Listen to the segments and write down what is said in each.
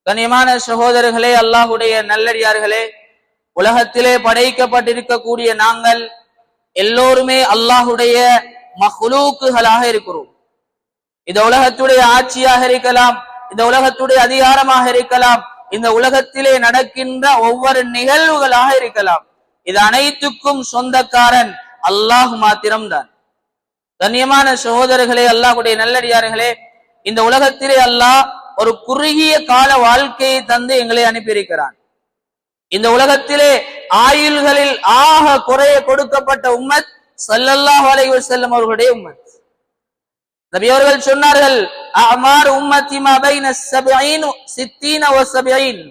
கண்ணியமான சகோதரர்களே, அல்லாஹுடைய நல்லடியார்களே, உலகத்திலே படைக்கப்பட்டிருக்கக்கூடிய நாங்கள் எல்லோருமே அல்லாஹுடைய மஹ்லூக்குகளாக இருக்கிறோம். இந்த உலகத்துடைய ஆட்சியாக இருக்கலாம், இந்த உலகத்துடைய அதிகாரமாக இருக்கலாம், இந்த உலகத்திலே நடக்கின்ற ஒவ்வொரு நிகழ்வுகளாக இருக்கலாம். இது அனைத்துக்கும் சொந்தக்காரன் அல்லாஹ் மாத்திரம்தான். கண்ணியமான சகோதரர்களே, அல்லாஹுடைய நல்லடியார்களே, இந்த உலகத்திலே அல்லாஹ் ஒரு குறுகிய கால வாழ்க்கையை தந்து எங்களை அனுப்பியிருக்கிறான். இந்த உலகத்திலே ஆயுள்களில் ஆக குறைய கொடுக்கப்பட்ட உம்மத் ஸல்லல்லாஹு அலைஹி வஸல்லம் அவர்களுடைய உம்மத். நபி அவர்கள் சொன்னார்கள், அமார் உம்மத்தி மா பைன 70 60 வ 70.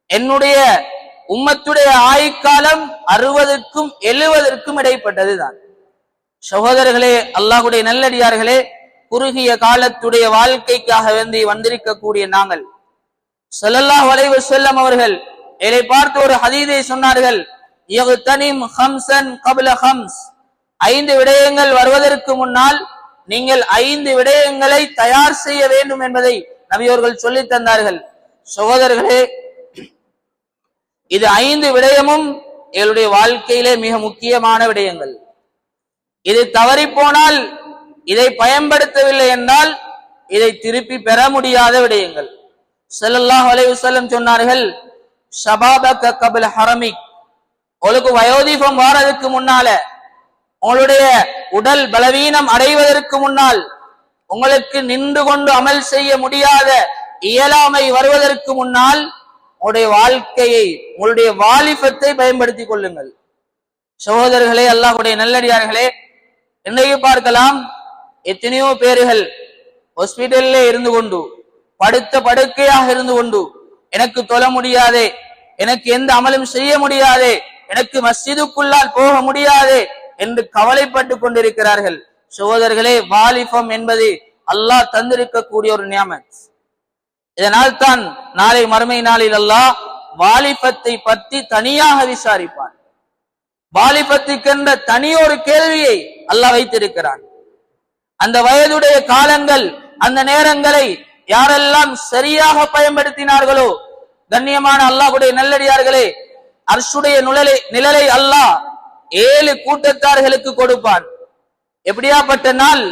என்னுடைய உம்மத்துடைய ஆயுட்காலம் 60க்கும் 70க்கும் இடைப்பட்டதுதான். சகோதரர்களே, அல்லாஹ்வுடைய நல்லடியார்களே, குறுகிய காலத்துடைய வாழ்க்கைக்காக வேண்டி வந்திருக்கக்கூடிய நாங்கள் ஸல்லல்லாஹு அலைஹி வஸல்லம் அவர்கள் இதை பார்த்து ஒரு ஹதீஸை சொன்னார்கள், யக்தனிம் ஹம்சன் கப்ல ஹம்ஸ். 5 விடயங்கள் வருவதற்கு முன்னால் நீங்கள் 5 விடயங்களை தயார் செய்ய வேண்டும் என்பதை நபி அவர்கள் சொல்லி தந்தார்கள். சகோதரர்களே, இது 5 விடயமும் எங்களுடைய வாழ்க்கையிலே மிக முக்கியமான விடயங்கள். இது தவறி போனால், இதை பயன்படுத்தவில்லை என்றால் இதை திருப்பி பெற முடியாத விடயங்கள். ஸல்லல்லாஹு அலைஹி வஸல்லம் சொன்னார்கள், ஷபாபக கப்ல ஹரமிக். உங்களுக்கு வயோதிபம் வாரதுக்கு முன்னால, உங்களுடைய உடல் பலவீனம் அடைவதற்கு முன்னால், உங்களுக்கு நின்று கொண்டு அமல் செய்ய முடியாத இயலாமை வருவதற்கு முன்னால் உங்களுடைய வாழ்க்கையை, உங்களுடைய வாலிபத்தை பயன்படுத்திக் கொள்ளுங்கள். சகோதரர்களே, அல்லாஹ்வுடைய நல்லடியார்களே, இன்றைக்கு பார்க்கலாம், எத்தனையோ பேர்கள் ஹாஸ்பிட்டல்ல இருந்து கொண்டு, படுத்த படுக்கையாக இருந்து கொண்டு, எனக்கு தொழ முடியாதே, எனக்கு எந்த அமலும் செய்ய முடியாதே, எனக்கு மஸ்ஜிதுக்குள்ளால் போக முடியாதே என்று கவலைப்பட்டு கொண்டிருக்கிறார்கள். சகோதரர்களே, வாலிபம் என்பது அல்லாஹ் தந்திருக்கக்கூடிய ஒரு நியாமத். இதனால் தான் நாளை மறுமை நாளில் அல்லாஹ் வாலிபத்தை பற்றி தனியாக விசாரிப்பான். வாலிபத்துக்கென்ற தனியொரு கேள்வியை அல்லாஹ் வைத்திருக்கிறான். அந்த வயதுடைய காலங்கள், அந்த நேரங்களை யாரெல்லாம் சரியாக பயன்படுத்தினார்களோ, கண்ணியமான அல்லாஹ்வுடைய நல்லடியார்களே, அர்ஷுடைய நிழலை அல்லாஹ் 7 கூட்டத்தார்களுக்கு கொடுப்பான். எப்படியாப்பட்ட நாள்?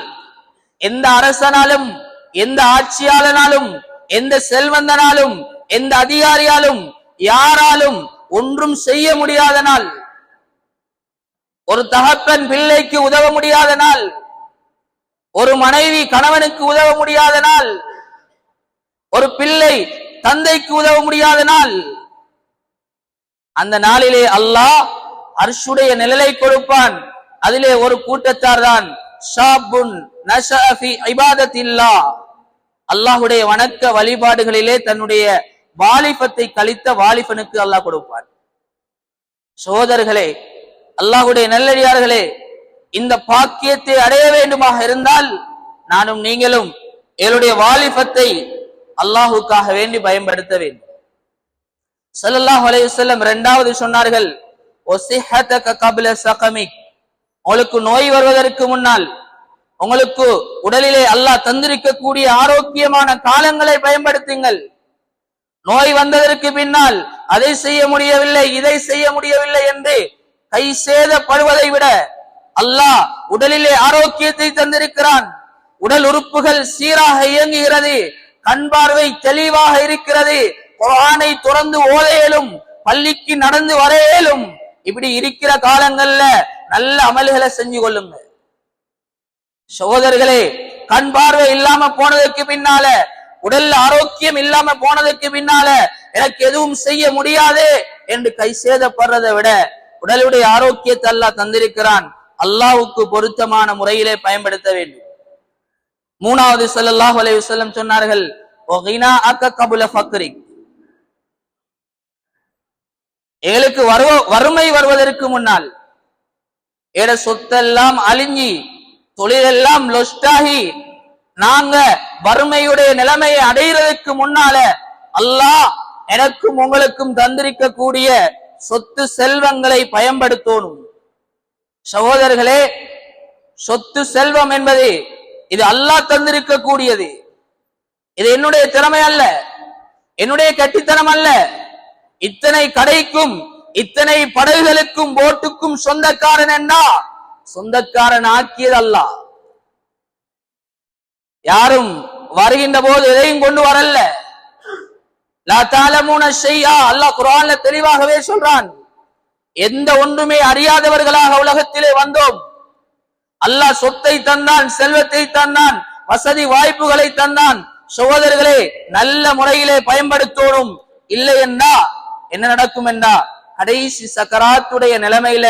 எந்த அரசனாலும், எந்த ஆட்சியாளனாலும், எந்த செல்வந்தனாலும், எந்த அதிகாரியாலும், யாராலும் ஒன்றும் செய்ய முடியாத நாள். ஒரு தகப்பன் பிள்ளைக்கு உதவ முடியாத நாள். ஒரு மனைவி கணவனுக்கு உதவ முடியாத நாள். ஒரு பிள்ளை தந்தைக்கு உதவ முடியாத நாள். அந்த நாளிலே அல்லாஹ் அர்ஷுடைய நிழலை கொடுப்பான். அதிலே ஒரு கூட்டத்தார் தான் ஷாபுன் நஷஅ ஃபீ இபாதத்தில்லாஹ். அல்லாஹ்வுடைய வணக்க வழிபாடுகளிலே தன்னுடைய வாலிபத்தை கழித்த வாலிபனுக்கு அல்லாஹ் கொடுப்பான். சகோதரர்களே, அல்லாஹ்வுடைய நல்லடியார்களே, இந்த பாக்கியத்தை அடைய வேண்டுமாக இருந்தால் நானும் நீங்களும் எங்களுடைய வாலிபத்தை அல்லாஹுக்காக வேண்டி பயன்படுத்த வேண்டும். ஸல்லல்லாஹு அலைஹி வஸல்லம் 2வது சொன்னார்கள், ஒசிஹதக கப்ல ஸகமிக். உங்களுக்கு நோய் வருவதற்கு முன்னால், உங்களுக்கு உடலிலே அல்லாஹ் தந்திருக்கக்கூடிய ஆரோக்கியமான காலங்களை பயன்படுத்துங்கள். நோய் வந்ததற்கு பின்னால் அதை செய்ய முடியவில்லை, இதை செய்ய முடியவில்லை என்று கை சேதப்படுவதை விட அல்லாஹ் உடலிலே ஆரோக்கியத்தை தந்திருக்கிறான். உடல் உறுப்புகள் சீராக இயங்குகிறது, கண் பார்வை தெளிவாக இருக்கிறது, குர்ஆனை துறந்து ஓதையிலும், பள்ளிக்கு நடந்து வரையிலும். இப்படி இருக்கிற காலங்கள்ல நல்ல அமல்களை செஞ்சு கொள்ளுங்க. சகோதரர்களே, கண் பார்வை இல்லாம போனதுக்கு பின்னால, உடல் ஆரோக்கியம் இல்லாம போனதுக்கு பின்னால எனக்கு எதுவும் செய்ய முடியாது என்று கை சேதப்படுறதை விட உடலுடைய ஆரோக்கியத்தை அல்லாஹ் தந்திருக்கிறான், அல்லாஹ்வுக்கு பொருத்தமான முறையிலே பயன்படுத்த வேண்டும். 3வது ஸல்லல்லாஹு அலைஹி வஸல்லம் சொன்னார்கள், வகினாஅக கப்ல ஃபக்ரிக். எங்களுக்கு வறுமை வருவதற்கு முன்னால், ஏட சொத்தெல்லாம் அழிஞ்சி, தொழிலெல்லாம் லொஸ்டாகி, நாங்க வறுமையுடைய நிலைமையை அடைகிறதுக்கு முன்னால அல்லாஹ் எனக்கும் உங்களுக்கும் தந்திருக்கக்கூடிய சொத்து செல்வங்களை பயன்படுத்தணும். சகோதரர்களே, சொத்து செல்வம் என்பது இது அல்லாஹ் தந்திருக்க கூடியது. இது என்னுடைய திறமை அல்ல. என்னுடைய கட்டித்தனம் அல்ல. இத்தனை கடைக்கும் இத்தனை படகுகளுக்கும் போட்டுக்கும் சொந்தக்காரன் என்றா சொந்தக்காரன் ஆக்கியது அல்லாஹ். யாரும் வருகின்ற போது எதையும் கொண்டு வரல. லா தஅலமூன ஷைஆ, அல்லாஹ் குர்ஆன்ல தெளிவாகவே சொல்றான். எந்த ஒன்றுமே அறியாதவர்களாக உலகத்திலே வந்தோம். அல்லாஹ் சொத்தை தந்தான், செல்வத்தை தந்தான், வசதி வாய்ப்புகளை தந்தான். சகோதரர்களே, நல்ல முறையிலே பயன்படுத்தணும். இல்லை என்றா என்ன நடக்கும் என்றா கடைசி சக்கராத்துடைய நிலைமையில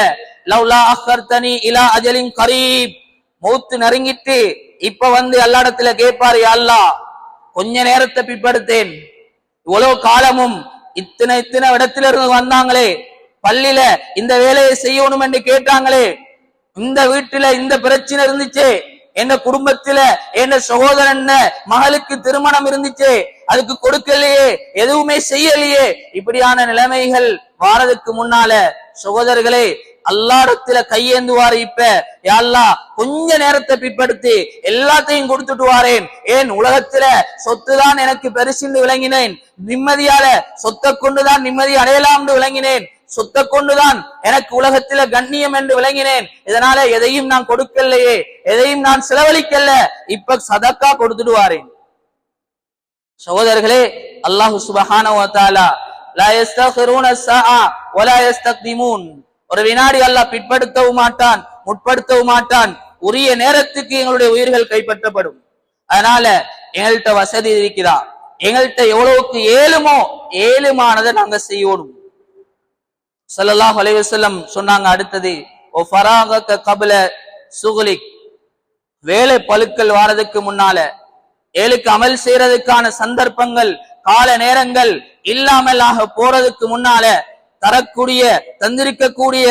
லவ்லா அஹ்ர்தனி இலா அஜலின் கரீப், மௌத்து நெருங்கிட்டு இப்ப அல்லாஹ்விடத்துல கேட்பாரு, யா அல்லாஹ் கொஞ்ச நேரத்தை பிற்படுத்தேன், இவ்வளவு காலமும் இத்தனை இடத்துல இருந்து வந்தாங்களே, பள்ளியில இந்த வேலையை செய்யணும் என்று கேட்டாங்களே, இந்த வீட்டுல இந்த பிரச்சனை இருந்துச்சே, என்ன குடும்பத்தில என்ன சகோதரன் மகளுக்கு திருமணம் இருந்துச்சு, அதுக்கு கொடுக்கலையே, எதுவுமே செய்யலையே, இப்படியான நிலைமைகள் வாரதுக்கு முன்னால சகோதரர்களே அல்லாஹ்விடத்துல கையேந்துவாரு. இப்ப யா அல்லாஹ் கொஞ்ச நேரத்தை பிற்படுத்தி எல்லாத்தையும் கொடுத்துட்டு வாரேன். ஏன் உலகத்துல சொத்து தான் எனக்கு பெருசுன்னு விளங்கினேன், நிம்மதியால சொத்தை கொண்டுதான் நிம்மதி அடையலாம் விளங்கினேன், சொத்தை கொண்டுதான் எனக்கு உலகத்தில கண்ணியம் என்று விளங்கினேன். இதனால எதையும் நான் கொடுக்கலையே, எதையும் நான் செலவழிக்கல, இப்ப சதக்கா கொடுத்துட்டு வாரேன். சகோதரர்களே, அல்லாஹ் சுப்ஹானஹு வ தஆலா லா யஸ்தகிருன ஸஆ வலா யஸ்தக்திமூன், ஒரு வினாடி அல்லாஹ் பிற்படுத்தவும் மாட்டான், முற்படுத்தவும் மாட்டான். உரிய நேரத்துக்கு எங்களுடைய உயிர்கள் கைப்பற்றப்படும். அதனால எங்கள்கிட்ட வசதி இருக்கிறா, எங்கள்கிட்ட எவ்வளவுக்கு ஏழுமோ ஏழுமானதை நாங்க செய்யணும். ஸல்லல்லாஹு அலைஹி வஸல்லம் சொன்னாங்க அடுத்தது, ஓ ஃபராகக கப்ல சுகுலிக், வேலை பழுக்கள் வாரதுக்கு முன்னால, ஏழுக்கு அமல் செய்யறதுக்கான சந்தர்ப்பங்கள் கால நேரங்கள் இல்லாமல் ஆக போறதுக்கு முன்னால தரக்கூடிய தந்திருக்கக்கூடிய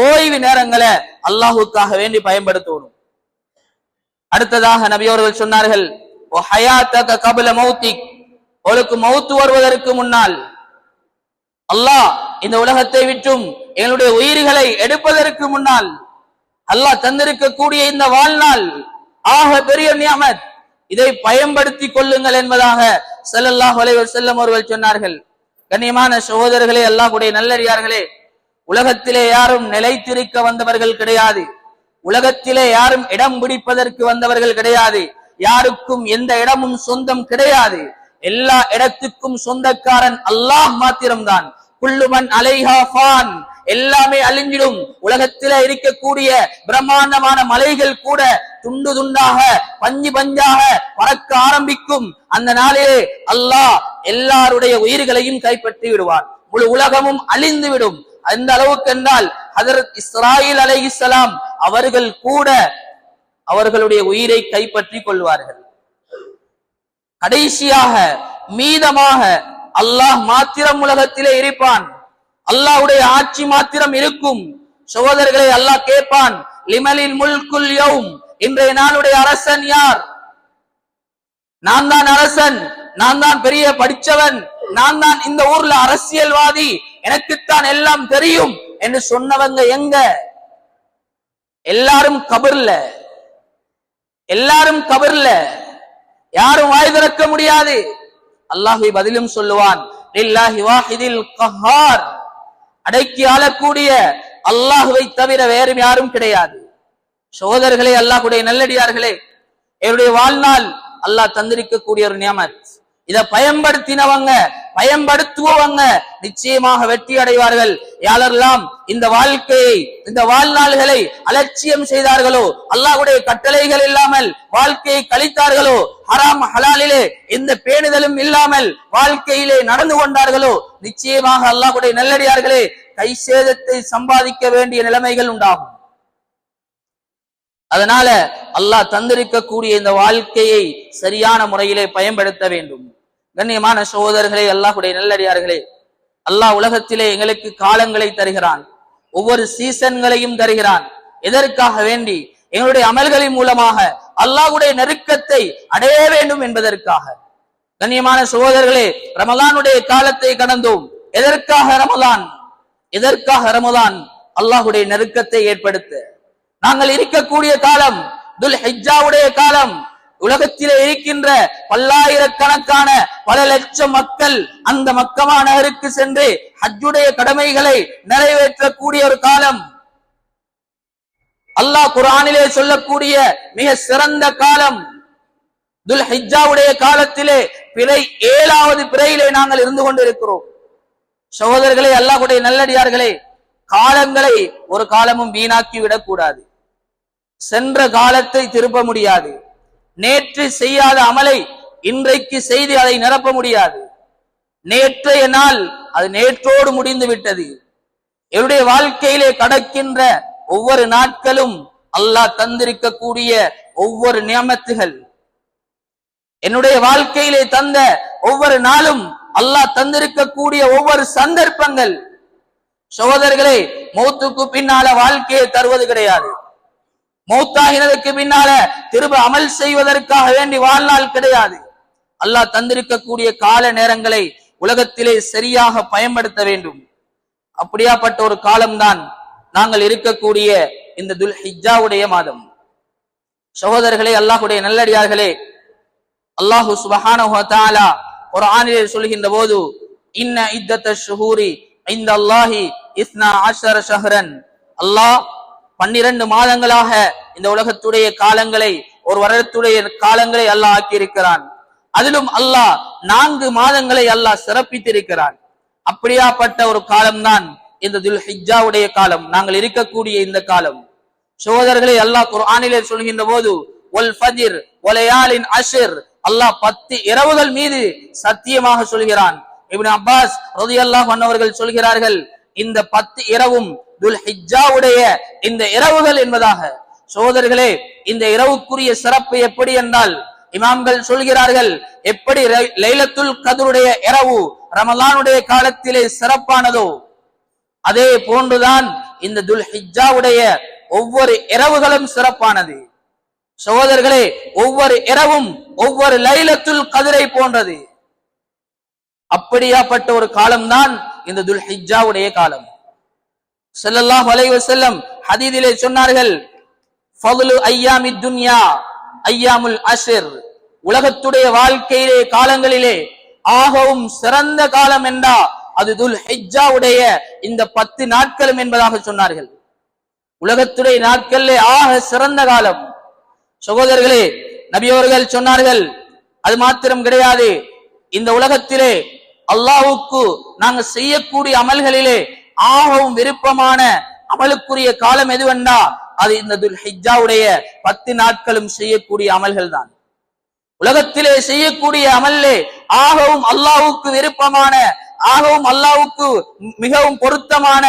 ஓய்வு நேரங்களை அல்லாஹுக்காக வேண்டி பயன்படுத்தணும். அடுத்ததாக நபி அவர்கள் சொன்னார்கள், ஓ ஹயாத்தக கப்ல மௌத்திக், உங்களுக்கு மௌத்து வருவதற்கு முன்னால், அல்லாஹ் இந்த உலகத்தை விட்டும் எங்களுடைய உயிர்களை எடுப்பதற்கு முன்னால் அல்லாஹ் தந்திருக்கக்கூடிய இந்த வாழ்நாள் ஆக பெரிய நியமத், இதை பயன்படுத்தி கொள்ளுங்கள் என்பதாக ஸல்லல்லாஹு அலைஹி வஸல்லம் அவர்கள் சொன்னார்கள். கண்ணியமான சகோதரர்களே, அல்லாஹ்வுடைய நல்லடியார்களே, உலகத்திலே யாரும் நிலைத்திருக்க வந்தவர்கள் கிடையாது, உலகத்திலே யாரும் இடம் பிடிப்பதற்கு வந்தவர்கள் கிடையாது, யாருக்கும் எந்த இடமும் சொந்தம் கிடையாது. எல்லா இடத்துக்கும் சொந்தக்காரன் அல்லாஹ் மாத்திரம்தான். குல்லுமன் அலைஹா ஃபான், எல்லாமே அழிஞ்சிடும். உலகத்தில இருக்கக்கூடிய பிரம்மாண்டமான மலைகள் கூட துண்டு துண்டாக பஞ்சு பஞ்சாக பறக்க ஆரம்பிக்கும். அந்த நாளிலே அல்லாஹ் எல்லாருடைய உயிர்களையும் கைப்பற்றி விடுவான், முழு உலகமும் அழிந்து விடும். அந்த அளவுக்கு என்றால் ஹஜ்ரத் இஸ்ராயில் அலைஹிஸ்ஸலாம் அவர்கள் கூட அவர்களுடைய உயிரை கைப்பற்றி கொள்வார்கள். கடைசியாக மீதமாக அல்லாஹ் மாத்திரம் உலகத்திலே இருப்பான், அல்லாஹ்வுடைய ஆட்சி மாத்திரம் இருக்கும். சகோதரர்களை, அல்லாஹ் கேட்பான், லிமலில் முல்குல் யௌம், இன்றைய நாளுடைய அரசன் யார்? நான் தான் அரசன், நான் தான் பெரிய படிச்சவன், நான் தான் இந்த ஊர்ல அரசியல்வாதி, எனக்குத்தான் எல்லாம் தெரியும் என்று சொன்னவங்க எங்க? எல்லாரும் கபர்ல, எல்லாரும் கபர்ல, யாரும் வாய் திறக்க முடியாது. அல்லாஹ் பதிலும் சொல்லுவான், லில்லாஹி வாஹிதில் கஹார், அடக்கி ஆளக்கூடிய அல்லாஹ்வை தவிர வேறு யாரும் கிடையாது. சகோதரர்களே, அல்லாஹ்வுடைய நல்லடியார்களே, என்னுடைய வாழ்நாள் அல்லாஹ் தந்திருக்கக்கூடிய ஒரு நியமத். இதை பயன்படுத்தினவங்க பயன்படுத்துவவங்க நிச்சயமாக வெற்றி அடைவார்கள். யாரெல்லாம் இந்த வாழ்க்கையை இந்த வாழ்நாள்களை அலட்சியம் செய்தார்களோ, அல்லாஹ்வுடைய கட்டளைகள் இல்லாமல் வாழ்க்கையை கழித்தார்களோ, ஹராம் ஹலாலிலே எந்த பேணுதலும் இல்லாமல் வாழ்க்கையிலே நடந்து கொண்டார்களோ, நிச்சயமாக அல்லாஹ்வுடைய நல்லடியார்களே கை சேதத்தை சம்பாதிக்க வேண்டிய நிலைமைகள் உண்டாகும். அதனால அல்லாஹ் தந்திருக்கக்கூடிய இந்த வாழ்க்கையை சரியான முறையிலே பயன்படுத்த வேண்டும். கண்ணியமான சகோதரர்களே, அல்லாஹ்வுடைய நல்லடியார்களே, அல்லாஹ் உலகத்திலே எங்களுக்கு காலங்களை தருகிறான், ஒவ்வொரு சீசன்களையும் தருகிறான். எதற்காக வேண்டி? எங்களுடைய அமல்களின் மூலமாக அல்லாஹ்வுடைய நெருக்கத்தை அடைய வேண்டும் என்பதற்காக. கண்ணியமான சகோதரர்களே, ரமலானுடைய காலத்தை கடந்தோம். எதற்காக ரமலான்? எதற்காக ரமலான்? அல்லாஹ்வுடைய நெருக்கத்தை ஏற்படுத்த. நாங்கள் இருக்கக்கூடிய காலம் துல் ஹிஜ்ஜாவுடைய காலம், உலகத்திலே இருக்கின்ற பல்லாயிரக்கணக்கான பல லட்சம் மக்கள் அந்த மக்கமா நகருக்கு சென்று ஹஜ்ஜுடைய கடமைகளை நிறைவேற்றக்கூடிய ஒரு காலம். அல்லாஹ் குர்ஆனிலே சொல்லக்கூடிய மிக சிறந்த காலம் துல் ஹிஜ்ஜாவுடைய காலத்திலே பிறை 7வது பிறையிலே நாங்கள் இருந்து கொண்டிருக்கிறோம். சகோதரர்களே, அல்லாஹ்வுடைய நல்லடியார்களே, காலங்களை ஒரு காலமும் வீணாக்கி விடக்கூடாது. சென்ற காலத்தை திருப்ப முடியாது. நேற்று செய்யாத அமலை இன்றைக்கு செய்து அதை நிரப்ப முடியாது. நேற்றைய நாள் அது நேற்றோடு முடிந்து விட்டது. என்னுடைய வாழ்க்கையிலே கடக்கின்ற ஒவ்வொரு நாட்களும் அல்லாஹ் தந்திருக்கக்கூடிய ஒவ்வொரு நியமத்துகள், என்னுடைய வாழ்க்கையிலே தந்த ஒவ்வொரு நாளும் அல்லாஹ் தந்திருக்கக்கூடிய ஒவ்வொரு சந்தர்ப்பங்கள். சகோதரர்களே, மௌத்துக்கு பின்னால வாழ்க்கையை தருவது கிடையாது. மௌத்தாகினதுக்கு பின்னால திரும்ப அமல் செய்வதற்காக வேண்டி வாழ்நாள் கிடையாது. அல்லாஹ் தந்திருக்கக்கூடிய கால நேரங்களை உலகத்திலே சரியாக பயன்படுத்த வேண்டும். அப்படியாப்பட்ட ஒரு காலம்தான் நாங்கள் இருக்கக்கூடிய இந்த துல் ஹிஜ்ஜாவுடைய மாதம். சகோதரர்களே, அல்லாஹ்வுடைய நல்லடியார்களே, அல்லாஹு சுப்ஹானஹு வ தஆலா குர்ஆனிலே சொல்கின்ற போது இன்ன இத்தத்தஷ் ஷுஹூரி இன்தல்லாஹி 12 ஷஹ்ரன், அல்லாஹ் 12 மாதங்களாக இந்த உலகத்துடைய காலங்களை, ஒரு வருடத்துடைய காலங்களை அல்லாஹ் ஆக்கி இருக்கிறான். அதிலும் அல்லாஹ் 4 மாதங்களை அல்லாஹ் சிறப்பித்திருக்கிறான். அப்படியாப்பட்ட ஒரு காலம்தான் இந்த துல் ஹிஜ்ஜாவுடைய காலம், நாங்கள் இருக்கக்கூடிய இந்த காலம். சகோதரர்களே, அல்லாஹ் குர்ஆனிலே சொல்கின்ற போது வல் ஃபஜ்ர் வலயாலின் அஷ்ர், அல்லாஹ் 10 இரவுகள் மீது சத்தியமாக சொல்கிறான். இப்னு அப்பாஸ் ரலியல்லாஹு அன்ஹு அவர்கள் சொல்கிறார்கள், இந்த 10 இரவும் துல் ஹிஜ்ஜாவுடைய இந்த இரவுகள் என்பதாக. சகோதரர்களே, இந்த இரவுக்குரிய சிறப்பு எப்படி என்றால், இமாம்கள் சொல்கிறார்கள், எப்படி லைலத்துல் கத்ருடைய இரவு ரமலானுடைய காலத்திலே சிறப்பானதோ அதே போன்றுதான் இந்த துல் ஹிஜ்ஜாவுடைய ஒவ்வொரு இரவுகளும் சிறப்பானது. சகோதரர்களே, ஒவ்வொரு இரவும் ஒவ்வொரு லைலத்துல் கத்ரை போன்றது. அப்படியாப்பட்ட ஒரு காலம்தான் இந்த துல் ஹிஜ்ஜாவுடைய காலம். ஸல்லல்லாஹு அலைஹி வஸல்லம் ஹதீஸிலே சொன்னார்கள், ஃபضل ஐயாமித் துன்யா ஐயாமுல் அஷ்ர், உலகத்துடைய வாழ்க்கையிலே காலங்களிலே ஆகவும் சிறந்த காலம் என்றா அது துல் ஹிஜ்ஜாவுடைய இந்த 10 நாட்களும் என்பதாக சொன்னார்கள். உலகத்துடைய நாட்களிலே ஆக சிறந்த காலம். சகோதரர்களே, நபி அவர்கள் சொன்னார்கள், அது மாத்திரம் கிடையாது, இந்த உலகத்திலே அல்லாஹ்வுக்கு நாங்கள் செய்யக்கூடிய அமல்களிலே ஆகவும் விருப்பமான அமலுக்குரிய காலம் எதுவென்றா அது இந்த துல் ஹிஜ்ஜாவுடைய 10 நாட்களும் செய்யக்கூடிய அமல்கள் தான். உலகத்திலே செய்யக்கூடிய அமல்லே ஆகவும் அல்லாஹ்வுக்கு விருப்பமான, ஆகவும் அல்லாஹ்வுக்கு மிகவும் பொருத்தமான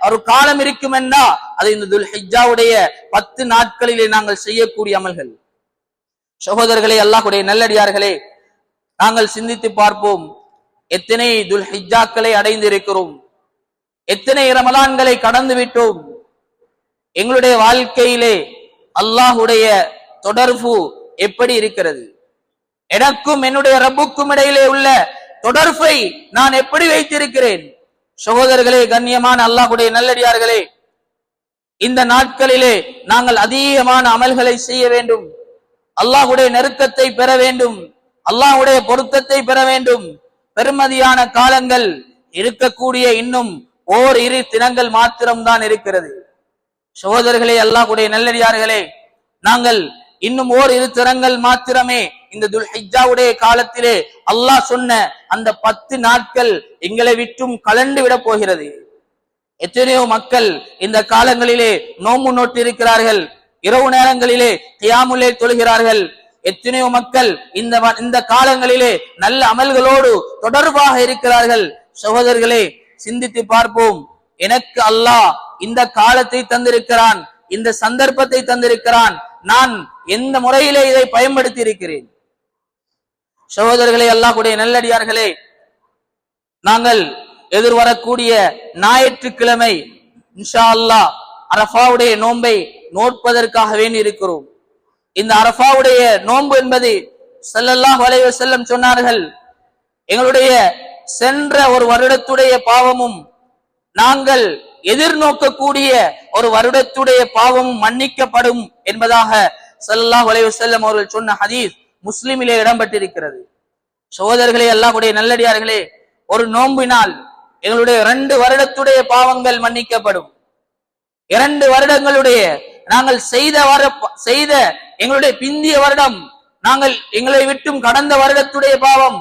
ஒரு காலம் இருக்கும் என்றா அது இந்த துல் ஹிஜ்ஜாவுடைய 10 நாட்களிலே நாங்கள் செய்யக்கூடிய அமல்கள். சகோதரர்களே, அல்லாஹ்வுடைய நல்லடியார்களே, நாங்கள் சிந்தித்து பார்ப்போம், எத்தனை துல் ஹிஜ்ஜாக்களை அடைந்திருக்கிறோம், எத்தனை ரமலான்களை கடந்து விட்டோம். எங்களுடைய வாழ்க்கையிலே அல்லாஹ்வுடைய தொடர்பு எப்படி இருக்கிறது? எனக்கும் என்னுடைய ரப்புக்கும் இடையிலே உள்ள தொடர்பை நான் எப்படி வைத்திருக்கிறேன்? சகோதரர்களே, கண்ணியமான அல்லாஹ்வுடைய நல்லடியார்களே, இந்த நாட்களிலே நாங்கள் அதிகமான அமல்களை செய்ய வேண்டும். அல்லாஹ்வுடைய நெருக்கத்தை பெற வேண்டும், அல்லாஹ்வுடைய பொருத்தத்தை பெற வேண்டும். பெருமதியான காலங்கள் இருக்கக்கூடிய இன்னும் 1-2 தினங்கள் மாத்திரம்தான் இருக்கிறது. சகோதரர்களே, அல்லாஹ்வுடைய நல்லடியார்களே, நாங்கள் இன்னும் 1-2 தினங்கள் மாத்திரமே இந்த துல் ஹிஜ்ஜாவுடைய காலத்திலே அல்லாஹ் சொன்ன அந்த 10 நாட்கள் எங்களை விட்டும் கலண்டு விட போகிறது. எத்தனையோ மக்கள் இந்த காலங்களிலே நோன்பு நோட்டு இருக்கிறார்கள், இரவு நேரங்களிலே கியாமுல் லைல் தொழுகிறார்கள். எத்தனையோ மக்கள் இந்த காலங்களிலே நல்ல அமல்களோடு தொடர்பாக இருக்கிறார்கள். சகோதரர்களே, சிந்தித்து பார்ப்போம், எனக்கு அல்லாஹ் இந்த காலத்தை தந்திருக்கிறான், இந்த சந்தர்ப்பத்தை தந்திருக்கிறான், நான் எந்த முறையிலே இதை பயன்படுத்தி இருக்கிறேன்? சகோதரர்களே, அல்லாஹ்வுடைய நல்லடியார்களே, நாங்கள் எதிர்வரக்கூடிய ஞாயிற்றுக்கிழமை இன்ஷா அல்லாஹ் அரஃபாவுடைய நோன்பை நோட்பதற்காக வேண்டி இருக்கிறோம். இந்த அரஃபாவுடைய நோன்பு என்பது ஸல்லல்லாஹு அலைஹி வஸல்லம் சொன்னார்கள், எங்களுடைய சென்ற ஒரு வருடத்துடைய பாவமும் நாங்கள் எதிர்நோக்கக்கூடிய ஒரு வருடத்துடைய பாவமும் மன்னிக்கப்படும் என்பதாக ஸல்லல்லாஹு அலைஹி வஸல்லம் அவர்கள் சொன்ன ஹதீஸ் முஸ்லிமிலே இடம்பெற்றிருக்கிறது. சகோதரர்களே, அல்லாஹ்வுடைய நல்லடியார்களே, ஒரு நோம்பினால் எங்களுடைய 2 வருடத்துடைய பாவங்கள் மன்னிக்கப்படும். 2 வருடங்களுடைய நாங்கள் செய்த எங்களுடைய பிந்திய வருடம், நாங்கள் எங்களை விட்டும் கடந்த வருடத்துடைய பாவம்,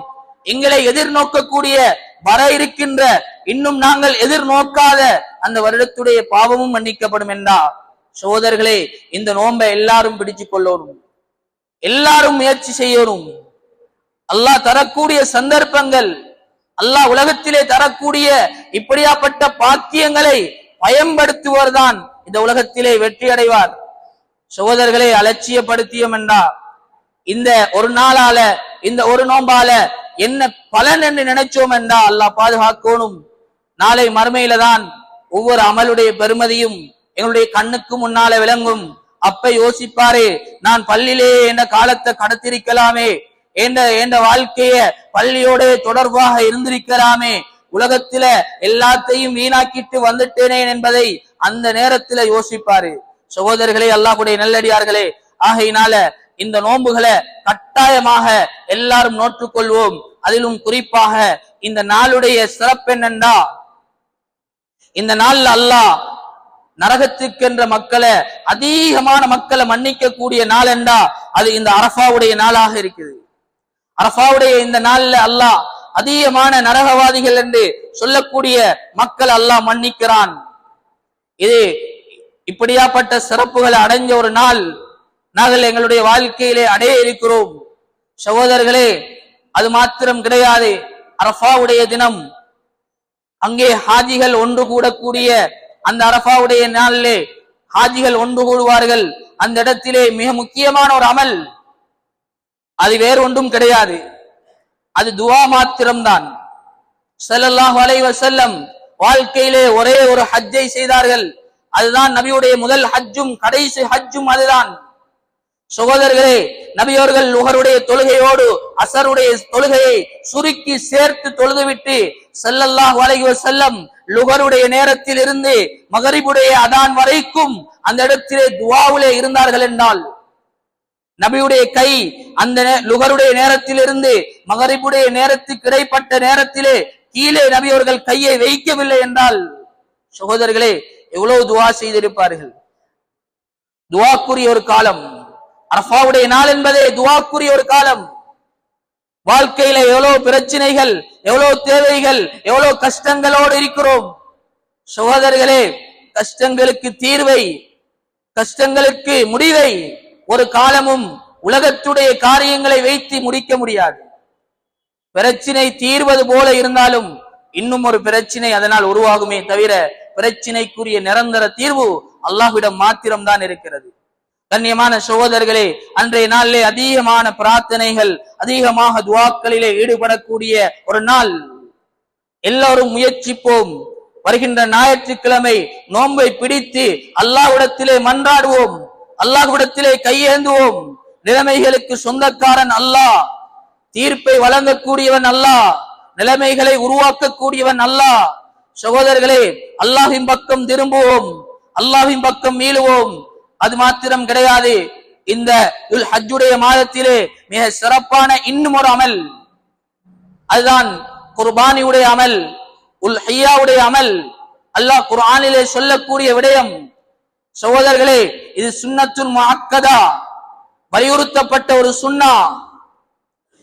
எங்களை எதிர்நோக்கக்கூடிய வர இருக்கின்ற இன்னும் நாங்கள் எதிர்நோக்காத அந்த வருடத்துடைய பாவமும் மன்னிக்கப்படும் என்றா சகோதரர்களே, இந்த நோன்பை எல்லாரும் பிடிச்சு கொள்ளணும், எல்லாரும் முயற்சி செய்யணும். அல்லாஹ் தரக்கூடிய சந்தர்ப்பங்கள், அல்லாஹ் உலகத்திலே தரக்கூடிய இப்படியாப்பட்ட பாக்கியங்களை பயன்படுத்துவர்தான் இந்த உலகத்திலே வெற்றி அடைவார். சகோதரர்களை அலட்சியப்படுத்தியோம் என்றா இந்த ஒரு நாளால, இந்த ஒரு நோம்பால என்ன பலன் என்று நினைச்சோம் என்றா அல்லாஹ் பாதுகாக்கணும். நாளை மறுமையில தான் ஒவ்வொரு அமலுடைய பெருமதியும் எங்களுடைய கண்ணுக்கு முன்னால விளங்கும். அப்ப யோசிப்பாரே, நான் பள்ளியிலே என்ற காலத்தை கடத்திருக்கலாமே, என்ற வாழ்க்கைய பள்ளியோட தொடர்பாக இருந்திருக்கலாமே, உலகத்தில எல்லாத்தையும் வீணாக்கிட்டு வந்துட்டேனே என்பதை அந்த நேரத்துல யோசிப்பாரு. சகோதரர்களே, அல்லாஹ்வுடைய நல்லடியார்களே, ஆகையினால இந்த நோன்புகளை கட்டாயமாக எல்லாரும் நோற்றுக்கொள்வோம். அதிலும் குறிப்பாக இந்த நாளுடைய சிறப்பு என்னென்றா, இந்த நாள்ல அல்லாஹ் நரகத்துக்கென்ற மக்களை, அதிகமான மக்களை மன்னிக்க கூடிய நாள் என்றா அது இந்த அரஃபாவுடைய நாளாக இருக்குது. அரஃபாவுடைய இந்த நாள்ல அல்லாஹ் அதிகமான நரகவாதிகள் என்று சொல்லக்கூடிய மக்கள் அல்லாஹ் மன்னிக்கிறான். இது இப்படியாப்பட்ட சிறப்புகளை அடைஞ்ச ஒரு நாள் நாங்கள் எங்களுடைய வாழ்க்கையிலே அடைய இருக்கிறோம். சகோதரர்களே, அது மாத்திரம் கிடையாது. அரஃபாவுடைய தினம் அங்கே ஹாஜிகள் ஒன்று கூடக்கூடிய அந்த அரஃபாவுடைய நாளிலே ஹாஜிகள் ஒன்று கூடுவார்கள். அந்த இடத்திலே மிக முக்கியமான ஒரு அமல், அது வேறு ஒன்றும் கிடையாது, அது துவா மாத்திரம்தான். ஸல்லல்லாஹு அலைஹி வஸல்லம் வாழ்க்கையிலே ஒரே ஒரு ஹஜ்ஜை செய்தார்கள். அதுதான் நபியுடைய முதல் ஹஜ்ஜும் கடைசி ஹஜ்ஜும் அதுதான். சகோதரர்களே, நபியவர்கள் லுஹருடைய தொழுகையோடு அசருடைய தொழுகையை சுருக்கி சேர்த்து தொழுதுவிட்டு ஸல்லல்லாஹு அலைஹி வஸல்லம் லுஹருடைய நேரத்தில் இருந்து மகரிபுடைய அதான் வரைக்கும் அந்த இடத்திலே துஆவிலே இருந்தார்கள் என்றால், நபியுடைய கை அந்த லுஹருடைய நேரத்தில் இருந்து மகரிபுடைய நேரத்துக்கு இடைப்பட்ட நேரத்திலே கீழே நபியவர்கள் கையை வைக்கவில்லை என்றால், சகோதரர்களே, எவ்வளவு துஆ செய்திருப்பார்கள். துஆக்குரிய ஒரு காலம் அரஃபாவுடைய நாள் என்பதே துஆக்குரிய ஒரு காலம். வாழ்க்கையில எவ்வளவு பிரச்சனைகள், எவ்வளவு தேவைகள், எவ்வளவு கஷ்டங்களோடு இருக்கிறோம். சகோதரர்களே, கஷ்டங்களுக்கு தீர்வை, கஷ்டங்களுக்கு முடிவை ஒரு காலமும் உலகத்துடைய காரியங்களை வைத்து முடிக்க முடியாது. பிரச்சினை தீர்வது போல இருந்தாலும் இன்னும் ஒரு பிரச்சினை அதனால் உருவாகுமே தவிர பிரச்சினைக்குரிய நிரந்தர தீர்வு அல்லாஹ்விடம் மாத்திரம்தான் இருக்கிறது. கண்ணியமான சகோதரர்களே, அன்றைய நாளிலே அதிகமான பிரார்த்தனைகள், அதிகமாக துஆக்களிலே ஈடுபடக்கூடிய ஒரு நாள். எல்லாரும் முயற்சிப்போம். வருகின்ற ஞாயிற்றுக்கிழமை நோன்பை பிடித்து அல்லாஹ்விடத்திலே மன்றாடுவோம், அல்லாஹ்விடத்திலே கையேந்துவோம். நிலைமைகளுக்கு சொந்தக்காரன் அல்லாஹ், தீர்ப்பை வழங்கக்கூடியவன் அல்லாஹ், நிலைமைகளை உருவாக்கக்கூடியவன் அல்லாஹ். சகோதரர்களே, அல்லாஹ்வின் பக்கம் திரும்புவோம், அல்லாஹ்வின் பக்கம் மீளுவோம். அது மாத்திரம் கிடையாது, இந்த ஹஜ்ஜுடைய மாதத்திலே மிக சிறப்பான இன்னும் ஒரு அமல், அதுதான் குர்பானியுடைய அமல், உல்ஹியாவுடைய அமல். அல்லாஹ் குர்ஆனிலே சொல்லக்கூடிய விடயம். சகோதரர்களே, இது சுன்னத்துல் முஅக்கதா, வலியுறுத்தப்பட்ட ஒரு சுன்னா.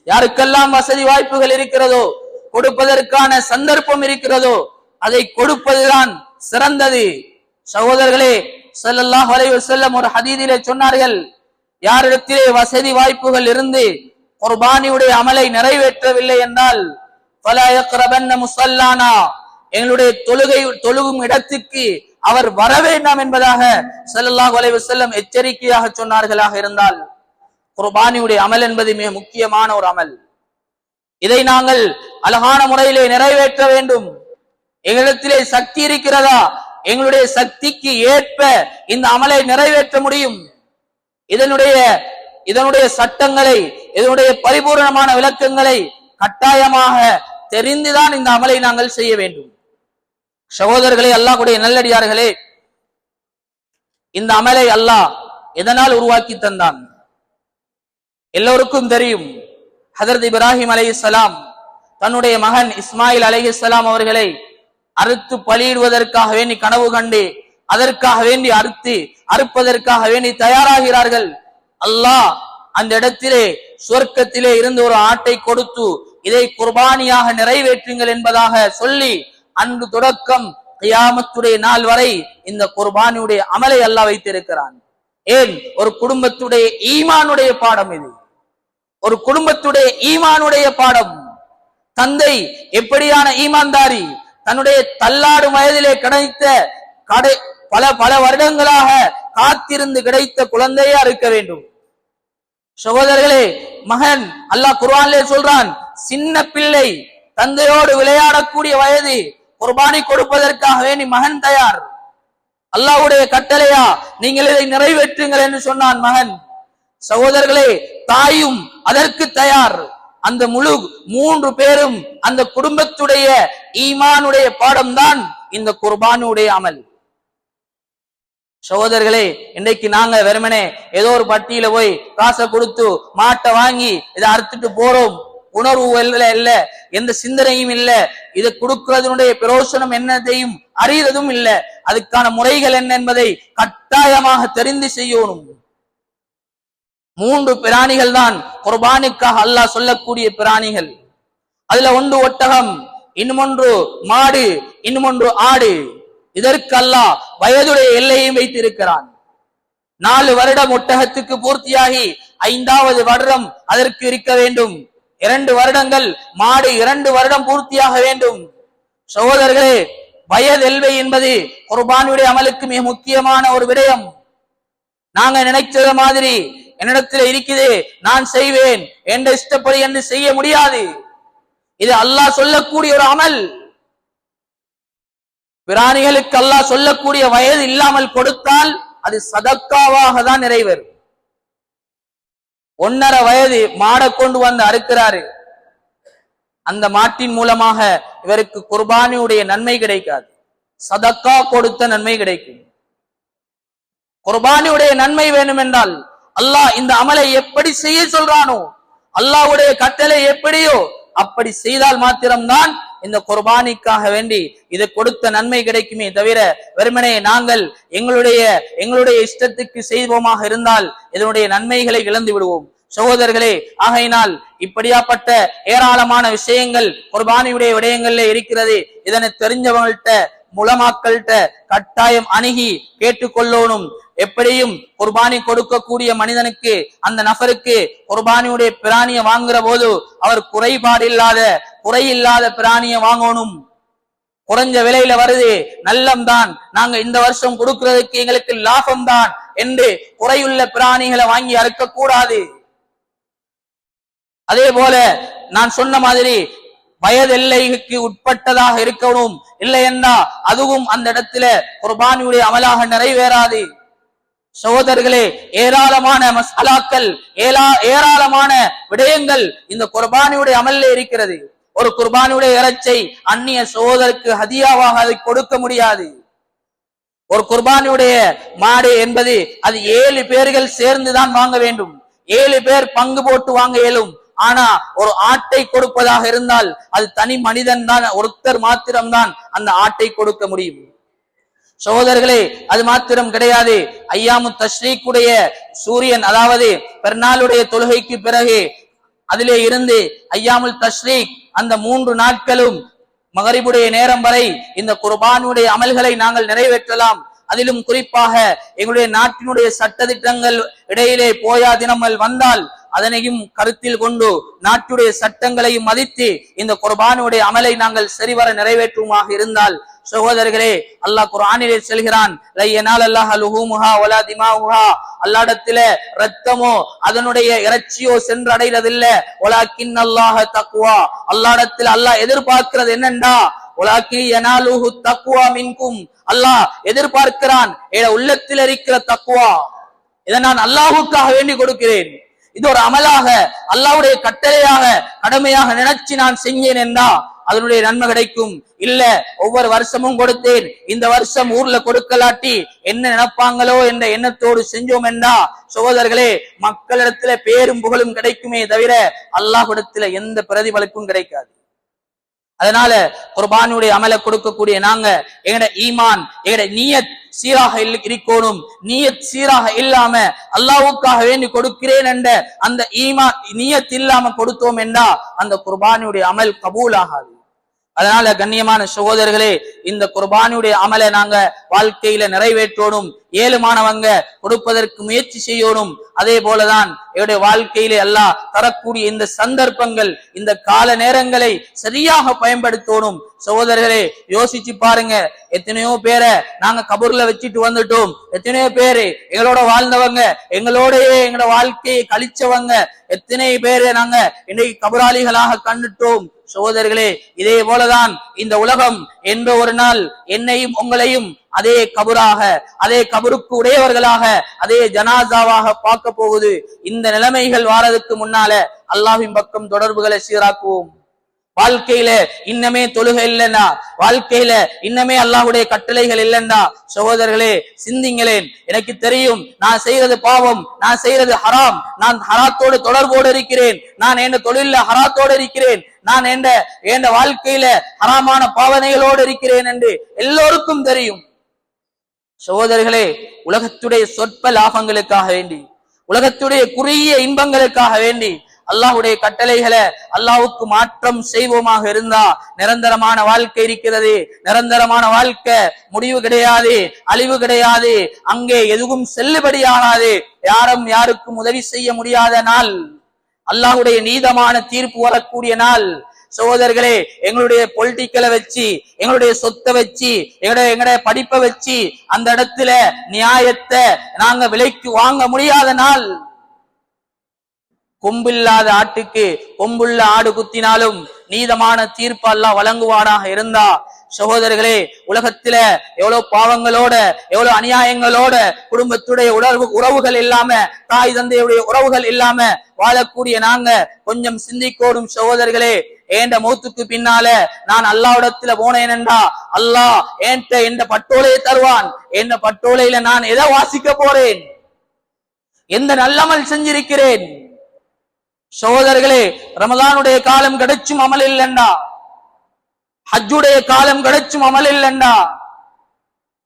யாருக்கெல்லாம் வசதி வாய்ப்புகள் இருக்கிறதோ, கொடுப்பதற்கான சந்தர்ப்பம் இருக்கிறதோ, அதை கொடுப்பதுதான் சிறந்தது. சகோதரர்களே, ஸல்லல்லாஹு அலைஹி வஸல்லம் ஒரு ஹதீஸிலே சொன்னார்கள், யாரிடத்திலே வசதி வாய்ப்புகள் இருந்து குர்பானியுடைய அமலை நிறைவேற்றவில்லை என்றால் ஃபலா யக்ரபன்ன முஸல்லானா, எங்களுடைய தொழுகும் இடத்துக்கு அவர் வர வேண்டாம் என்பதாக ஸல்லல்லாஹு அலைஹி வஸல்லம் எச்சரிக்கையாக சொன்னார்களாக இருந்தால், குர்பானியுடைய அமல் என்பது மிக முக்கியமான ஒரு அமல். இதை நாங்கள் அழகான முறையிலே நிறைவேற்ற வேண்டும். எங்களிடத்திலே சக்தி இருக்கிறதா? எங்களுடைய சக்திக்கு ஏற்ப இந்த அமலை நிறைவேற்ற முடியும். இதனுடைய சட்டங்களை, இதனுடைய பரிபூர்ணமான விளக்கங்களை கட்டாயமாக தெரிந்துதான் இந்த அமலை நாங்கள் செய்ய வேண்டும். சகோதரர்களே, அல்லாஹ்வுடைய நல்லடியார்களே, இந்த அமலை அல்லாஹ் எதனால் உருவாக்கி தந்தான்? எல்லோருக்கும் தெரியும், ஹஜ்ரத் இப்ராஹிம் அலைஹிஸ்ஸலாம் தன்னுடைய மகன் இஸ்மாயில் அலைஹிஸ்ஸலாம் அவர்களை அறுத்து பலியிடுவதற்காக வேண்டி கனவு கண்டு அதற்காக வேண்டி அறுப்பதற்காக வேண்டி தயாராகிறார்கள். அல்லாஹ் அந்த இடத்திலே சொர்க்கத்திலே இருந்து ஒரு ஆட்டை கொடுத்து இதை குர்பானியாக நிறைவேற்றுங்கள் என்பதாக சொல்லி அன்று தொடக்கம் கியாமத்துடைய நாள் வரை இந்த குர்பானியுடைய அமலை அல்லாஹ் வைத்திருக்கிறான். ஏன்? ஒரு குடும்பத்துடைய ஈமானுடைய பாடம் இது. ஒரு குடும்பத்துடைய ஈமானுடைய பாடம். தந்தை எப்படியான ஈமான்தாரி, தன்னுடைய தள்ளாடும் வயதிலே கிடைத்த பல வருடங்களாக காத்திருந்து கிடைத்த குழந்தையா இருக்க வேண்டும். சகோதரர்களே, மகன் அல்லாஹ் குர்ஆனிலே சொல்றான், சின்ன பிள்ளை தந்தையோடு விளையாடக்கூடிய வயது, குர்பானி கொடுப்பதற்காக வேண்டி மகன் தயார். அல்லாஹ்வுடைய கட்டளையா, நீங்கள் இதை நிறைவேற்றுங்கள் என்று சொன்னான் மகன். சகோதரர்களே, தாயும் அதற்கு தயார். அந்த முழு 3 பேரும் அந்த குடும்பத்துடைய ஈமானுடைய பாடம்தான் இந்த குர்பானுடைய அமல். சகோதரர்களே, இன்றைக்கு நாங்க வெறுமனே ஏதோ ஒரு பட்டியல போய் காசை கொடுத்து மாட்டை வாங்கி இதை அறுத்துட்டு போறோம். உணர்வு இல்ல, எந்த சிந்தனையும் இல்ல, இதை கொடுக்கிறதுனுடைய பிரயோசனம் என்னதையும் அறியறதும் இல்ல. அதுக்கான முறைகள் என்ன என்பதை கட்டாயமாக தெரிந்து செய்யணும். 3 பிராணிகள் தான் குர்பானுக்காக அல்லாஹ் சொல்லக்கூடிய பிராணிகள். அதுல ஒன்று ஒட்டகம், இன்னொன்று மாடு, இன்னொன்று ஆடு. இதற்கு அல்லாஹ் வயதுடைய எல்லையும் வைத்திருக்கிறான். 4 வருடம் ஒட்டகத்துக்கு பூர்த்தியாகி 5வது வருடம் அதற்கு இருக்க வேண்டும். 2 வருடங்கள் மாடு 2 வருடம் பூர்த்தியாக வேண்டும். சகோதரர்களே, வயது எல்லை என்பது குர்பானுடைய அமலுக்கு மிக முக்கியமான ஒரு விடயம். நாங்க நினைச்சத மாதிரி என்னிடத்தில் இருக்குது நான் செய்வேன் என்ற இஷ்டப்படி என்று செய்ய முடியாது. இது அல்லாஹ் சொல்லக்கூடிய ஒரு அமல். பிராணிகளுக்கு அல்லாஹ் சொல்லக்கூடிய வயது இல்லாமல் கொடுத்தால் அது சதக்காவாக தான் நிறைவேறும். 1.5 வயது மாடை கொண்டு வந்து அறுக்கிறாரு, அந்த மாட்டின் மூலமாக இவருக்கு குர்பானியுடைய நன்மை கிடைக்காது, சதக்கா கொடுத்த நன்மை கிடைக்கும். குர்பானியுடைய நன்மை வேணும் என்றால் அல்லாஹ் இந்த அமலை எப்படி செய்ய சொல்றானோ, அல்லாஹ்வுடைய கட்டளை எப்படியோ அப்படி செய்தால் மாத்திரம்தான் இந்த குர்பானிக்காக வேண்டி இதை கொடுத்த நன்மை கிடைக்குமே தவிர வெறுமனே நாங்கள் எங்களுடைய இஷ்டத்துக்கு செய்வோமாக இருந்தால் இதனுடைய நன்மைகளை இழந்து விடுவோம். சகோதரர்களே, ஆகையினால் இப்படியாப்பட்ட ஏராளமான விஷயங்கள் குர்பானியுடைய விடயங்கள்ல இருக்கிறது. இதனை தெரிஞ்சவங்கள்ட்ட முலமாக்கள்கிட்ட கட்டாயம் அணுகி கேட்டுக்கொள்ளணும். எப்படியும் குர்பானி கொடுக்கக்கூடிய மனிதனுக்கு, அந்த நபருக்கு குர்பானியுடைய பிராணியை வாங்குற போது அவர் குறையில்லாத பிராணியை வாங்கணும். குறைஞ்ச விலையில வருது, நல்லம்தான், நாங்க இந்த வருஷம் கொடுக்கிறதுக்கு எங்களுக்கு லாபம் தான் என்று குறையுள்ள பிராணிகளை வாங்கி அறுக்க கூடாது. அதே போல நான் சொன்ன மாதிரி வயது எல்லைக்கு உட்பட்டதாக இருக்கணும். இல்லை என்றா அதுவும் அந்த இடத்துல குர்பானியுடைய அமலாக நிறைவேறாது. சகோதரர்களே, ஏராளமான மசாலாக்கள், ஏராளமான விடயங்கள் இந்த குர்பானியுடைய அமல்ல இருக்கிறது. ஒரு குர்பானியுடைய இறைச்சை அந்நிய சகோதரருக்கு ஹதியாவாக அதை கொடுக்க முடியாது. ஒரு குர்பானியுடைய மாடு என்பது அது 7 பேர்கள் சேர்ந்துதான் வாங்க வேண்டும். 7 பேர் பங்கு போட்டு வாங்க இயலும். ஆனா ஒரு ஆட்டை கொடுப்பதாக இருந்தால் அது தனி மனிதன் தான், ஒருத்தர் மாத்திரம்தான் அந்த ஆட்டை கொடுக்க முடியும். சகோதரர்களே, அது மாத்திரம் கிடையாது. ஐயாமு தஷ்ரீக்குடைய சூரியன், அதாவது பெருநாளுடைய தொழுகைக்கு பிறகு அதிலே இருந்து ஐயாமுல் தஷ்ரீக் அந்த 3 நாட்களும் மகரிபுடைய நேரம் வரை இந்த குர்பானுடைய அமல்களை நாங்கள் நிறைவேற்றலாம். அதிலும் குறிப்பாக எங்களுடைய நாட்டினுடைய சட்டதிட்டங்கள் இடையிலே போயா தினங்கள் வந்தால் அதனையும் கருத்தில் கொண்டு நாட்டுடைய சட்டங்களையும் மதித்து இந்த குர்பானுடைய அமலை நாங்கள் சரிவர நிறைவேற்றுமாக இருந்தால், சகோதரர்களே, அல்லாஹ் குர்ஆனிலே சொல்கிறான், அல்லாஹ்விடத்தில ரத்தமோ அதனுடைய இறைச்சியோ சென்றடைறதில்லை. வலாக்கின் அல்லாஹ தக்வா, அல்லாஹ்விடத்தில் அல்லாஹ் எதிர்பார்க்கிறது என்னண்டா, வலாக்கி யனாலுஹு தக்வா மின்கும், அல்லாஹ் எதிர்பார்க்கிறான் உள்ளத்தில் இருக்கிற தக்வா. இதை நான் அல்லாஹ்வுக்காக வேண்டி கொடுக்கிறேன். இது ஒரு அமலாக, அல்லாஹ்வுடைய கட்டளையாக, கடமையாக நினைச்சு நான் செஞ்சேன் என்றா அதனுடைய நன்மை கிடைக்கும். இல்ல ஒவ்வொரு வருஷமும் கொடுத்தேன், இந்த வருஷம் ஊர்ல கொடுக்கலாட்டி என்ன நினைப்பாங்களோ என்ற எண்ணத்தோடு செஞ்சோம் என்றா, சகோதரர்களே, மக்களிடத்துல பேரும் புகழும் கிடைக்குமே தவிர அல்லாஹ்விடத்துல எந்த பிரதிபலிப்பும் கிடைக்காது. அதனால குர்பானுடைய அமலை கொடுக்கக்கூடிய நாங்க எங்கட ஈமான், எங்கட நியத் சீராக இருக்கணும். நியத் சீராக இல்லாம அல்லாஹ்வுக்காக வேண்டி கொடுக்கிறேன் என்ற அந்த ஈமான் நியத் இல்லாம கொடுத்தோம் என்றா அந்த குர்பானுடைய அமல் கபூல் ஆகாது. அதனால கண்ணியமான சகோதரர்களே, இந்த குர்பானுடைய அமலை நாங்க வாழ்க்கையில நிறைவேற்றணும். ஏழுமானவங்க கொடுப்பதற்கு முயற்சி செய்யணும். அதே போலதான் என்னுடைய வாழ்க்கையிலே அல்லாஹ் தரக்கூடிய இந்த சந்தர்ப்பங்கள், இந்த கால நேரங்களை சரியாக பயன்படுத்தணும். சகோதரர்களே, யோசிச்சு பாருங்க, எத்தனையோ பேரை நாங்க கபூர்ல வச்சுட்டு வந்துட்டோம். எத்தனையோ பேரு எங்களோட வாழ்ந்தவங்க, எங்களோடயே எங்களோட வாழ்க்கையை கழிச்சவங்க, எத்தனை பேரை நாங்க இன்னைக்கு கபராளிகளாக கண்டுட்டோம். சகோதரர்களே, இதே போலதான் இந்த உலகம் என்ற ஒரு நாள் என்னையும் உங்களையும் அதே கபராக, அதே கபருக்கு உடையவர்களாக, அதே ஜனாசாவாக பார்க்க போகுது. இந்த நிலைமைகள் வாரதுக்கு முன்னால அல்லாஹ்வின் பக்கம் தொடர்புகளை சீராக்குவோம். வாழ்க்கையில இன்னமே தொழுகை இல்லைன்னா, வாழ்க்கையில இன்னமே அல்லாஹ்வுடைய கட்டளைகள் இல்லைன்னா, சகோதரர்களே சிந்திங்களேன். எனக்கு தெரியும் நான் செய்யறது பாவம், நான் செய்யறது ஹராம், நான் ஹராத்தோடு தொடர்போடு இருக்கிறேன், நான் என் தொழில ஹராத்தோடு இருக்கிறேன், நான் என் வாழ்க்கையில ஹராமான பாவனைகளோடு இருக்கிறேன் என்று எல்லோருக்கும் தெரியும். சகோதரர்களே, உலகத்துடைய சொற்ப லாபங்களுக்காக வேண்டி, உலகத்துடைய குறுகிய இன்பங்களுக்காக வேண்டி அல்லாஹ்வுடைய கட்டளைகளை அல்லாஹ்வுக்கு மாற்றம் செய்வோமாக இருந்தா நிரந்தரமான வாழ்க்கை இருக்கிறது. நிரந்தரமான வாழ்க்கை முடிவு கிடையாது, அழிவு கிடையாது. அங்கே எதுவும் செல்லுபடியாகாது. யாரும் யாருக்கும் உதவி செய்ய முடியாத நாள், அல்லாஹ்வுடைய நீதமான தீர்ப்பு வரக்கூடிய நாள். சகோதரர்களே, எங்களுடைய பொலிட்டிக்கலை வச்சு, எங்களுடைய சொத்தை வச்சு, எங்களுடைய படிப்பை வச்சு அந்த இடத்துல நியாயத்தை நாங்க விலைக்கு வாங்க முடியாத நாள். கொம்பில்லாத ஆட்டுக்கு கொம்புள்ள ஆடு குத்தினாலும் நீதமான தீர்ப்பு அல்லாஹ் வழங்குவானாக இருந்தா, சகோதரர்களே, உலகத்தில எவ்வளவு பாவங்களோட, எவ்வளவு அநியாயங்களோட, குடும்பத்துடைய உறவுகள் இல்லாம, தாய் தந்தையுடைய உறவுகள் இல்லாம வாழக்கூடிய நாங்க கொஞ்சம் சிந்திக்கோடும். சகோதரர்களே, ஏண்ட மௌத்துக்கு பின்னால நான் அல்லாஹ்விடத்துல போனேன் என்றா அல்லாஹ் என்ற பட்டோலையை தருவான். என்ற பட்டோலையில நான் எதை வாசிக்க போறேன், எந்த நல்லமல் செஞ்சிருக்கிறேன். சகோதரர்களே, ரமலானுடைய காலம் கிடைச்சும் அமல் இல்லைண்டா, ஹஜ்ஜுடைய காலம் கிடைச்சும் அமல் இல்லைண்டா,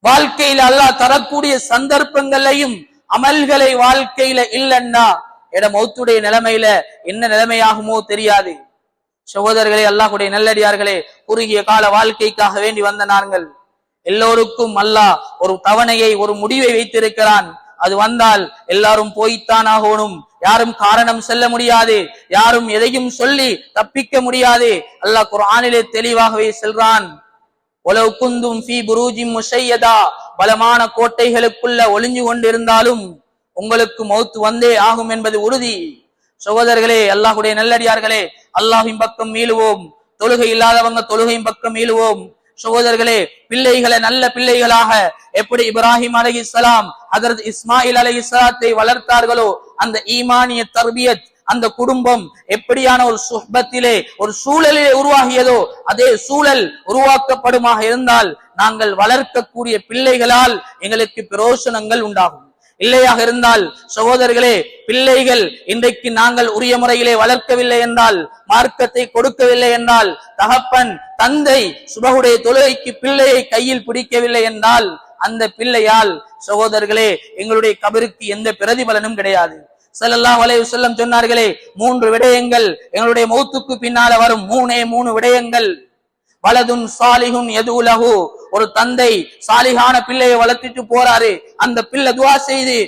வாழ்க்கையில அல்லாஹ் தரக்கூடிய சந்தர்ப்பங்களையும் அமல்களை வாழ்க்கையில இல்லைண்டா எட மௌத்துடைய நிலைமையில என்ன நிலைமையாகுமோ தெரியாது. சகோதரர்களே, அல்லாஹ்வுடைய நல்லடியார்களே, குறுகிய கால வாழ்க்கைக்காக வேண்டி வந்த நாங்கள் எல்லோருக்கும் அல்லாஹ் ஒரு தவணையை, ஒரு முடிவை வைத்திருக்கிறான். அது வந்தால் எல்லாரும் போய்த்தான் ஆகணும். யாரும் காரணம் செல்ல முடியாது, யாரும் எதையும் சொல்லி தப்பிக்க முடியாது. அல்லாஹ் குர்ஆனிலே தெளிவாகவே சொல்றான், வலவ் குந்தும் ஃபீ புரூஜின் முஷையதா, பலமான கோட்டைகளுக்குள்ள ஒளிஞ்சு கொண்டிருந்தாலும் உங்களுக்கு மௌத் வந்தே ஆகும் என்பது உறுதி. சகோதரர்களே, அல்லாஹ்வுடைய நல்லடியார்களே, அல்லாஹ்வின் பக்கம் மீளுவோம். தொழுகை இல்லாதவங்க தொழுகையின் பக்கம் மீளுவோம். சகோதரர்களே, பிள்ளைகளை நல்ல பிள்ளைகளாக எப்படி இப்ராஹிம் அலைஹிஸ்ஸலாம் ஹஜ்ரத் இஸ்மாயில் அலைஹிஸ்ஸலாத்தை வளர்த்தார்களோ, அந்த ஈமானிய தர்பியத், அந்த குடும்பம் எப்படியான ஒரு சுஹ்பத்திலே, ஒரு சூழலிலே உருவாகியதோ அதே சூழல் உருவாக்கப்படுமாக இருந்தால் நாங்கள் வளர்க்கக்கூடிய பிள்ளைகளால் எங்களுக்கு பிரயோசனங்கள் உண்டாகும். இல்லையாக இருந்தால் சகோதரர்களே, பிள்ளைகள் இன்றைக்கு நாங்கள் உரிய முறையிலே வளர்க்கவில்லை என்றால், மார்க்கத்தை கொடுக்கவில்லை என்றால், தகப்பன் தந்தை சுபஹுடைய தொழுகைக்கு பிள்ளையை கையில் பிடிக்கவில்லை என்றால், அந்த பிள்ளையால் சகோதரர்களே எங்களுடைய கபருக்கு எந்த பிரதிபலனும் கிடையாது. ஸல்லல்லாஹு அலைஹி வஸல்லம் சொன்னார்களே, 3 விடயங்கள் எங்களுடைய மௌத்துக்கு பின்னால வரும். 3 விடயங்கள். வலதுன் சாலிஹுன் யதுலஹு, ஒரு தந்தை சாலிஹான பிள்ளையை வளர்த்திட்டு போறாரு. அந்த பிள்ளை துஆ செய்து,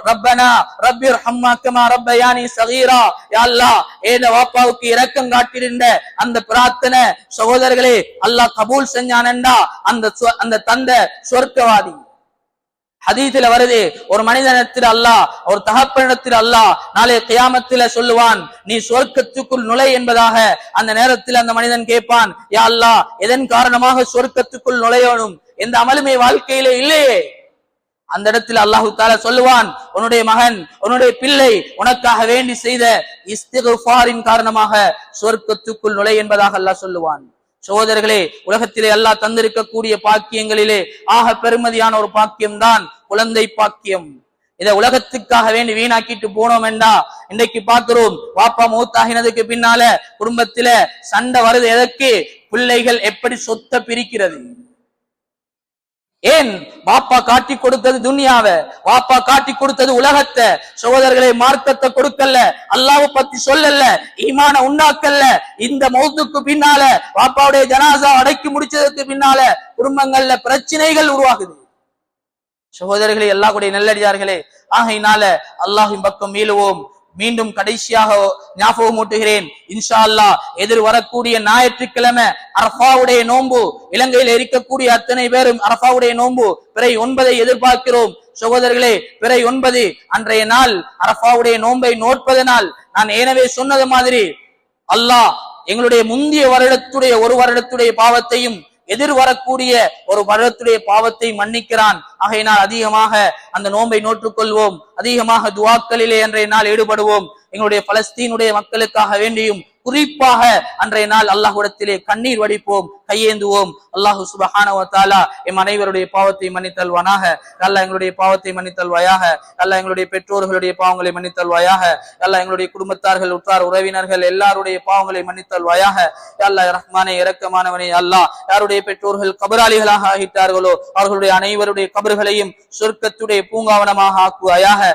ரப்பனா ரப்பிர்ஹம்மா கமா ரப்பயானி ஸகீரா, யா அல்லாஹ் ஏத வாப்பாவுக்கு இரக்கம் காட்டிருந்த அந்த பிரார்த்தனை சகோதரர்களே அல்லாஹ் கபூல் செஞ்சானண்டா அந்த தந்தை சொர்க்கவாதி. ஹதீஸில் வருது, ஒரு மனிதனிடத்தில் அல்லாஹ், ஒரு தகப்பனிடத்தில் அல்லாஹ் நாளை கியாமத்தில சொல்லுவான், நீ சொர்க்கத்துக்குள் நுழை என்பதாக. அந்த நேரத்தில் அந்த மனிதன் கேட்பான், யா அல்லாஹ் எதன் காரணமாக சொர்க்கத்துக்குள் நுழையணும், எந்த அமலுமே வாழ்க்கையிலே இல்லையே. அந்த இடத்தில் அல்லாஹு தஆலா சொல்லுவான், உன்னுடைய மகன், உன்னுடைய பிள்ளை உனக்காக வேண்டி செய்த இஸ்திக்ஃபாரின் காரணமாக சொர்க்கத்துக்குள் நுழை என்பதாக அல்லாஹ் சொல்லுவான். சகோதரர்களே, உலகத்திலே அல்லாஹ் தந்திருக்கக்கூடிய பாக்கியங்களிலே ஆக பெருமதியான ஒரு பாக்கியம் தான் குழந்தை பாக்கியம். இதை உலகத்துக்காக வேண்டி வீணாக்கிட்டு போனோம் என்றா இன்றைக்கு பார்க்கிறோம், வாப்பா மௌத்தாகினதுக்கு பின்னால குடும்பத்தில சண்டை வருது. எதற்கு? பிள்ளைகள் எப்படி சொத்தை பிரிக்கிறது. ஏன்? வாப்பா காட்டி கொடுத்தது துன்யாவை, வாப்பா காட்டி கொடுத்தது உலகத்தை. சகோதரர்களை, மார்க்கத்தை கொடுக்கல, அல்லாஹ்வை பத்தி சொல்லல, ஈமான உண்டாக்கல்ல. இந்த மௌத்துக்கு பின்னால வாப்பாவுடைய ஜனாசா அடக்கி முடிச்சதுக்கு பின்னால குடும்பங்கள்ல பிரச்சனைகள் உருவாகுது. சகோதரர்களே, அல்லாஹ்வுடைய நல்லடியார்களே, ஆகையினால அல்லாஹ்வின் பக்கம் மீளுவோம். மீண்டும் கடைசியாக ஞாபகம் ஊட்டுகிறேன், இன்ஷா அல்லாஹ் எதிர் வரக்கூடிய ஞாயிற்றுக்கிழமை அரஃபாவுடைய நோன்பு. இலங்கையில் இருக்கக்கூடிய அத்தனை பேரும் அரஃபாவுடைய நோன்பு பிறை 9 எதிர்பார்க்கிறோம். சகோதரர்களே, பிறை 9 அன்றைய நாள் அரஃபாவுடைய நோன்பை நோட்பதனால் நான் ஏனவே சொன்னது மாதிரி அல்லாஹ் எங்களுடைய முந்தைய வருடத்துடைய ஒரு வருடத்துடைய பாவத்தையும் எதிர் வரக்கூடிய ஒரு வருடத்துடைய பாவத்தை மன்னிக்கிறான். ஆகையினால் அதிகமாக அந்த நோன்பை நோற்றுக்கொள்வோம், அதிகமாக துஆக்களிலே அன்றைய நாள் ஈடுபடுவோம். எங்களுடைய பலஸ்தீனுடைய மக்களுக்காக வேண்டியும் குறிப்பாக அன்றைய நாள் அல்லாஹ்விடத்திலே கண்ணீர் வடிப்போம், கையேந்துவோம். அல்லாஹு சுப்ஹானஹு வ தஆலா எம் அனைவருடைய பாவத்தை மன்னித்தல்வானாக. அல்லாஹ் எங்களுடைய பாவத்தை மன்னித்தல்வாயாக. அல்லாஹ் எங்களுடைய பெற்றோர்களுடைய பாவங்களை மன்னித்தல்வாயாக. அல்லாஹ் எங்களுடைய குடும்பத்தார்கள், உற்றார் உறவினர்கள் எல்லாருடைய பாவங்களை மன்னித்தல்வாயாக. அல்லாஹ் ரஹ்மானே, இரக்கமானவனே, அல்லாஹ் யாருடைய பெற்றோர்கள் கபராளிகளாக ஆகிட்டார்களோ அவர்களுடைய அனைவருடைய கபர்களையும் சொர்க்கத்துடைய பூங்காவனமாக ஆக்குவாயாக.